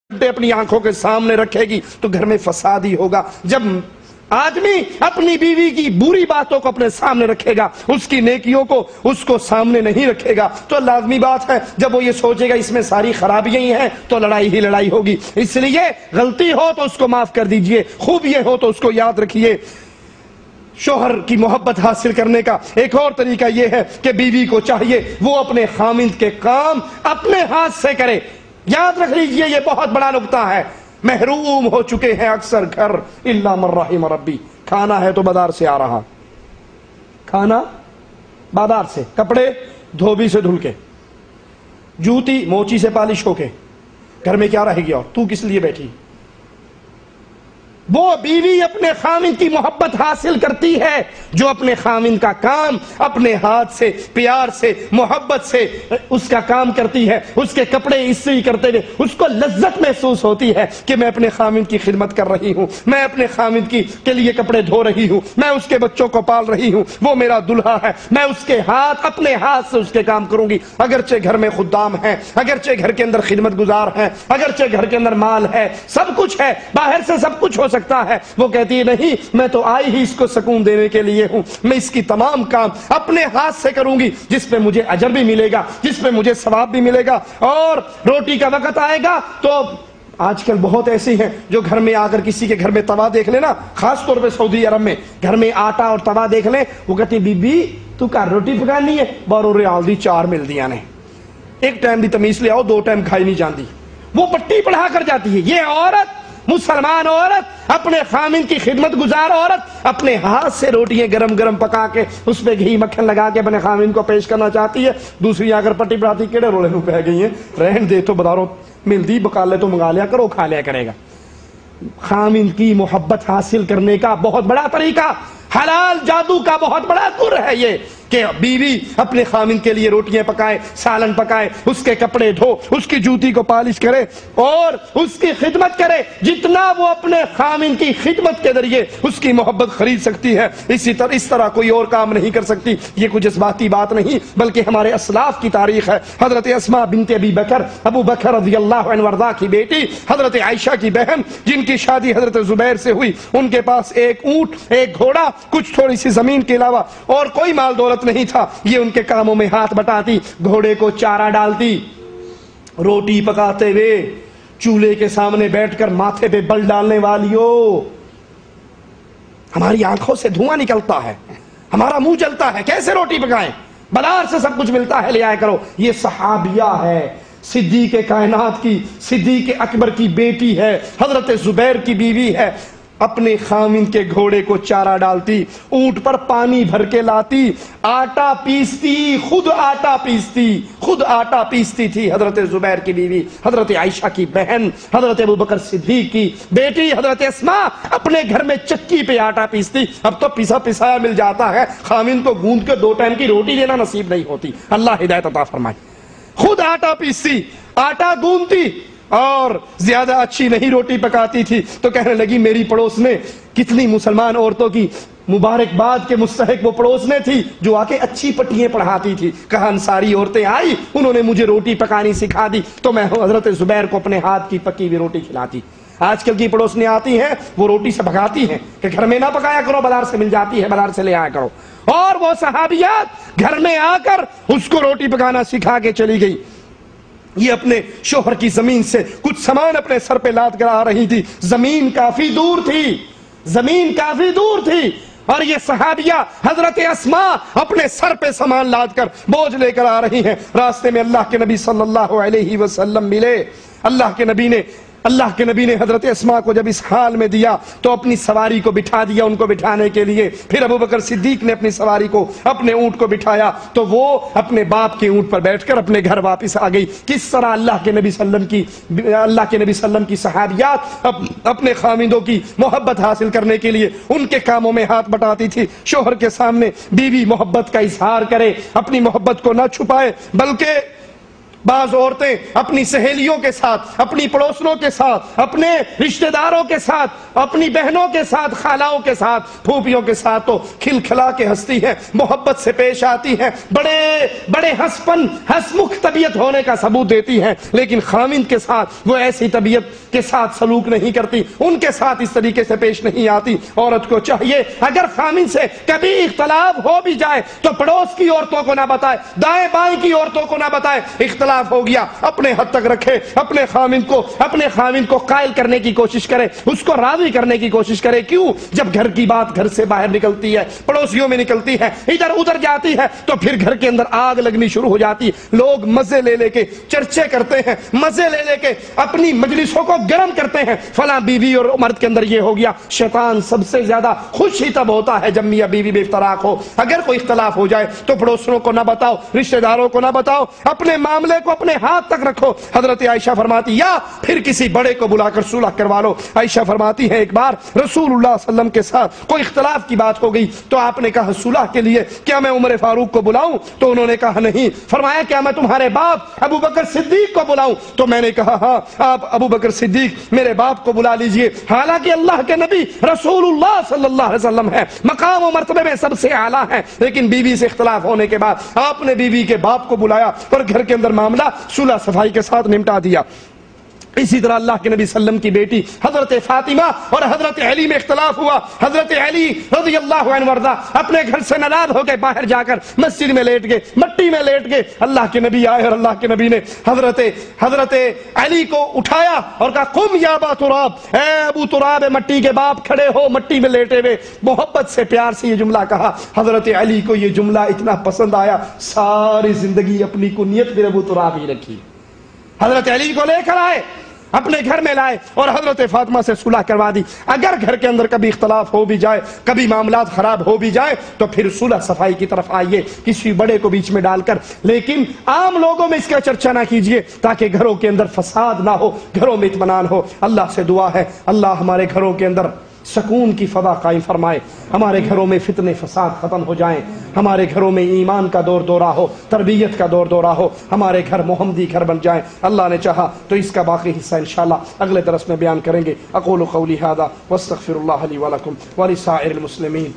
اپنی آنکھوں کے سامنے رکھے گی تو گھر میں فساد ہی ہوگا۔ جب آدمی اپنی بیوی کی بری باتوں کو اپنے سامنے رکھے گا، اس کی نیکیوں کو اس کو سامنے نہیں رکھے گا، تو لازمی بات ہے جب وہ یہ سوچے گا اس میں ساری خرابیاں ہی ہیں تو لڑائی ہی لڑائی ہوگی۔ اس لیے غلطی ہو تو اس کو معاف کر دیجئے، خوب یہ ہو تو اس کو یاد رکھیے۔ شوہر کی محبت حاصل کرنے کا ایک اور طریقہ یہ ہے کہ بیوی کو چاہیے وہ اپنے خامند کے کام اپنے ہاتھ سے کرے۔ یاد رکھ لیجئے یہ بہت بڑا نکتہ ہے۔ محروم ہو چکے ہیں اکثر گھر، الا من رحم ربی۔ کھانا ہے تو بازار سے آ رہا، کھانا بازار سے، کپڑے دھوبی سے دھل کے، جوتی موچی سے پالش ہو کے، گھر میں کیا رہے گی اور تو کس لیے بیٹھی؟ وہ بیوی اپنے خامند کی محبت حاصل کرتی ہے جو اپنے خامند کا کام اپنے ہاتھ سے پیار سے محبت سے اس کا کام کرتی ہے، اس کے کپڑے استری کرتے ہوئے اس کو لذت محسوس ہوتی ہے کہ میں اپنے خامند کی خدمت کر رہی ہوں، میں اپنے خامند کے لیے کپڑے دھو رہی ہوں، میں اس کے بچوں کو پال رہی ہوں، وہ میرا دلہا ہے، میں اس کے اپنے ہاتھ سے اس کے کام کروں گی۔ اگرچہ گھر میں خدام ہیں، اگرچہ گھر کے اندر خدمت گزار ہیں، اگرچہ گھر کے اندر مال ہے، سب کچھ ہے، باہر سے سب کچھ ہو سکتا ہے، وہ کہتی ہے نہیں میں تو آئی ہی اس کو سکون دینے کے لیے ہوں، میں اس کی تمام کام اپنے ہاتھ سے کروں گی، جس پہ مجھے اجر بھی ملے گا، جس پہ مجھے ثواب بھی ملے گا، اور روٹی کا وقت آئے گا تو آج کل بہت ایسی ہیں جو گھر میں آ کر کسی کے گھر میں توا دیکھ لینا، خاص طور پہ سعودی عرب میں گھر میں آٹا اور توا دیکھ لیں، وہ کہتی ہے بی بی تو کیا روٹی پکانی ہے؟ 12 ریال دی 4 مل دیا نے، ایک ٹائم دی تمیز لے آؤ، 2 ٹائم کھائی نہیں جاندی، وہ پٹی پڑھا کر جاتی ہے۔ یہ عورت، مسلمان عورت، اپنے خامند کی خدمت گزار عورت اپنے ہاتھ سے روٹیاں گرم گرم پکا کے اس پہ گھی مکھن لگا کے اپنے خامند کو پیش کرنا چاہتی ہے۔ دوسری اگر پٹی پڑھاتی کیڑے رولے نو پہ گئی ہیں، رہن دے تو بازاروں ملتی بکالے تو منگا لیا کرو، کھا لیا کرے گا۔ خامند کی محبت حاصل کرنے کا بہت بڑا طریقہ، حلال جادو کا بہت بڑا در ہے یہ کہ بیوی اپنے خامند کے لیے روٹیاں پکائے، سالن پکائے، اس کے کپڑے دھو، اس کی جوتی کو پالش کرے اور اس کی خدمت کرے۔ جتنا وہ اپنے خامند کی خدمت کے ذریعے اس کی محبت خرید سکتی ہے، اس طرح کوئی اور کام نہیں کر سکتی۔ یہ کچھ جذباتی بات نہیں بلکہ ہمارے اسلاف کی تاریخ ہے۔ حضرت اسماء بنت ابی بکر، ابو بکر رضی اللہ عنہ وارضاہ کی بیٹی، حضرت عائشہ کی بہن جن کی شادی حضرت زبیر سے ہوئی، ان کے پاس ایک اونٹ، ایک گھوڑا، کچھ تھوڑی سی زمین کے علاوہ اور کوئی مال دولت نہیں تھا۔ یہ ان کے کاموں میں ہاتھ بٹاتی، گھوڑے کو چارہ ڈالتی، روٹی پکاتے ہوئے چولہے کے سامنے بیٹھ کر ماتھے پہ بل ڈالنے والیوں، ہماری آنکھوں سے دھواں نکلتا ہے، ہمارا منہ جلتا ہے، کیسے روٹی پکائیں؟ بازار سے سب کچھ ملتا ہے، لے آیا کرو۔ یہ صحابیہ ہے، صدیق کائنات کی، صدیق اکبر کی بیٹی ہے، حضرت زبیر کی بیوی ہے۔ اپنے خامند کے گھوڑے کو چارہ ڈالتی، اونٹ پر پانی بھر کے لاتی، آٹا پیستی، خود آٹا پیستی تھی حضرت زبیر کی بیوی، حضرت عائشہ کی بہن، حضرت ابوبکر صدیق کی بیٹی حضرت اسماء اپنے گھر میں چکی پہ آٹا پیستی۔ اب تو پیسا پسایا مل جاتا ہے، خامند کو گوندھ کے 2 ٹائم کی روٹی دینا نصیب نہیں ہوتی، اللہ ہدایت عطا فرمائے۔ خود آٹا پیستی، آٹا گوندتی اور زیادہ اچھی نہیں روٹی پکاتی تھی تو کہنے لگی میری پڑوس میں کتنی مسلمان عورتوں کی مبارکباد کے مستحق وہ پڑوس میں تھی جو آ کے اچھی پٹیاں پڑھاتی تھی۔ کہا انصاری عورتیں آئی، انہوں نے مجھے روٹی پکانی سکھا دی تو میں حضرت زبیر کو اپنے ہاتھ کی پکی ہوئی روٹی کھلاتی۔ آج کل کی پڑوسنیں آتی ہیں، وہ روٹی سے بھگاتی ہیں کہ گھر میں نہ پکایا کرو، بازار سے مل جاتی ہے، بازار سے لے آیا کرو، اور وہ صحابیات گھر میں آ کر اس کو روٹی پکانا سکھا کے چلی گئی۔ یہ اپنے شوہر کی زمین سے کچھ سامان اپنے سر پہ لاد کر آ رہی تھی، زمین کافی دور تھی، اور یہ صحابیہ حضرت اسماء اپنے سر پہ سامان لاد کر بوجھ لے کر آ رہی ہیں۔ راستے میں اللہ کے نبی صلی اللہ علیہ وسلم ملے۔ اللہ کے نبی نے حضرت اسماء کو جب اس حال میں دیا تو اپنی سواری کو بٹھا دیا ان کو بٹھانے کے لیے، پھر ابوبکر صدیق نے اپنی سواری کو اپنے اونٹ کو بٹھایا تو وہ اپنے باپ کے اونٹ پر بیٹھ کر اپنے گھر واپس آ گئی۔ کس طرح اللہ کے نبی صلی اللہ علیہ وسلم کی صحابیات اپنے خامندوں کی محبت حاصل کرنے کے لیے ان کے کاموں میں ہاتھ بٹاتی تھی۔ شوہر کے سامنے بیوی محبت کا اظہار کرے، اپنی محبت کو نہ چھپائے بلکہ بعض عورتیں اپنی سہیلیوں کے ساتھ، اپنی پڑوسنوں کے ساتھ، اپنے رشتہ داروں کے ساتھ، اپنی بہنوں کے ساتھ، خالاؤں کے ساتھ، پھوپھیوں کے ساتھ تو کھل کھلا کے ہنستی ہیں، محبت سے پیش آتی ہیں، بڑے ہنسمکھ طبیعت ہونے کا ثبوت دیتی ہیں، لیکن خاوند کے ساتھ وہ ایسی طبیعت کے ساتھ سلوک نہیں کرتی، ان کے ساتھ اس طریقے سے پیش نہیں آتی۔ عورت کو چاہیے اگر خاوند سے کبھی اختلاف ہو بھی جائے تو پڑوس کی عورتوں کو نہ بتائے، دائیں بائیں کی عورتوں کو نہ بتائے، اختلاف ہو گیا اپنے حد تک رکھے، اپنے خاوند کو قائل کرنے کی کوشش کرے، اس کو راضی کرنے کی کوشش کرے۔ کیوں؟ جب گھر کی بات گھر سے باہر نکلتی ہے، پڑوسیوں میں نکلتی ہے، ادھر ادھر جاتی ہے تو پھر گھر کے اندر آگ لگنی شروع ہو جاتی، لوگ مزے لے لے کے چرچے کرتے ہیں، مزے لے لے کے اپنی مجلسوں کو گرم کرتے ہیں، فلاں بیوی اور مرد کے اندر یہ ہو گیا۔ شیطان سب سے زیادہ خوش ہی تب ہوتا ہے جب میاں بیوی بے افتراق ہو۔ اگر کوئی اختلاف ہو جائے تو پڑوسیوں کو نہ بتاؤ، رشتہ داروں کو نہ بتاؤ، اپنے معاملے کو اپنے ہاتھ تک رکھو۔ حضرت عائشہ فرماتی یا پھر کسی بڑے کو بلا کر صلح کروا لو۔ عائشہ فرماتی ہے ایک بار رسول اللہ صلی اللہ علیہ وسلم کے ساتھ کوئی اختلاف کی بات ہو گئی تو آپ نے کہا صلح کے لیے کیا میں عمر فاروق کو بلاؤں؟ تو انہوں نے کہا نہیں۔ فرمایا کیا میں تمہارے باپ ابو بکر صدیق کو بلاؤں؟ تو میں نے کہا ہاں، آپ ابو بکر صدیق میرے باپ کو بلا لیجئے، حالانکہ اللہ کے نبی رسول اللہ صلی اللہ علیہ وسلم ہے، مقام و مرتبے میں سب سے اعلیٰ ہے، لیکن بیوی سے اختلاف ہونے کے بعد آپ نے بیوی کے باپ کو بلایا اور گھر کے اندر معاملہ صلح صفائی کے ساتھ نمٹا دیا۔ اسی طرح اللہ کے نبی صلی اللہ علیہ وسلم کی بیٹی حضرت فاطمہ اور حضرت علی میں اختلاف ہوا، حضرت علی رضی اللہ عنہ وارضہ اپنے گھر سے ناراض ہو کے باہر جا کر مسجد میں لیٹ گئے، مٹی میں لیٹ گئے۔ اللہ کے نبی آئے اور اللہ کے نبی نے حضرت علی کو اٹھایا اور کہا قم یا ابا تراب، اے ابو تراب، مٹی کے باپ کھڑے ہو، مٹی میں لیٹے ہوئے، محبت سے پیار سے یہ جملہ کہا۔ حضرت علی کو یہ جملہ اتنا پسند آیا، ساری زندگی اپنی کنیت پھر ابو تراب ہی رکھی، حضرت علی کو لے کر آئے، اپنے گھر میں لائے اور حضرت فاطمہ سے صلح کروا دی۔ اگر گھر کے اندر کبھی اختلاف ہو بھی جائے، کبھی معاملات خراب ہو بھی جائے تو پھر صلح صفائی کی طرف آئیے، کسی بڑے کو بیچ میں ڈال کر، لیکن عام لوگوں میں اس کا چرچا نہ کیجیے تاکہ گھروں کے اندر فساد نہ ہو، گھروں میں اطمینان ہو۔ اللہ سے دعا ہے اللہ ہمارے گھروں کے اندر سکون کی فضا قائم فرمائے، ہمارے گھروں میں فتنے فساد ختم ہو جائیں، ہمارے گھروں میں ایمان کا دور دورہ ہو، تربیت کا دور دورہ ہو، ہمارے گھر محمدی گھر بن جائیں۔ اللہ نے چاہا تو اس کا باقی حصہ انشاءاللہ اگلے درس میں بیان کریں گے۔ اقول قولی ھذا واستغفر اللہ لی ولکم ولسائر المسلمین۔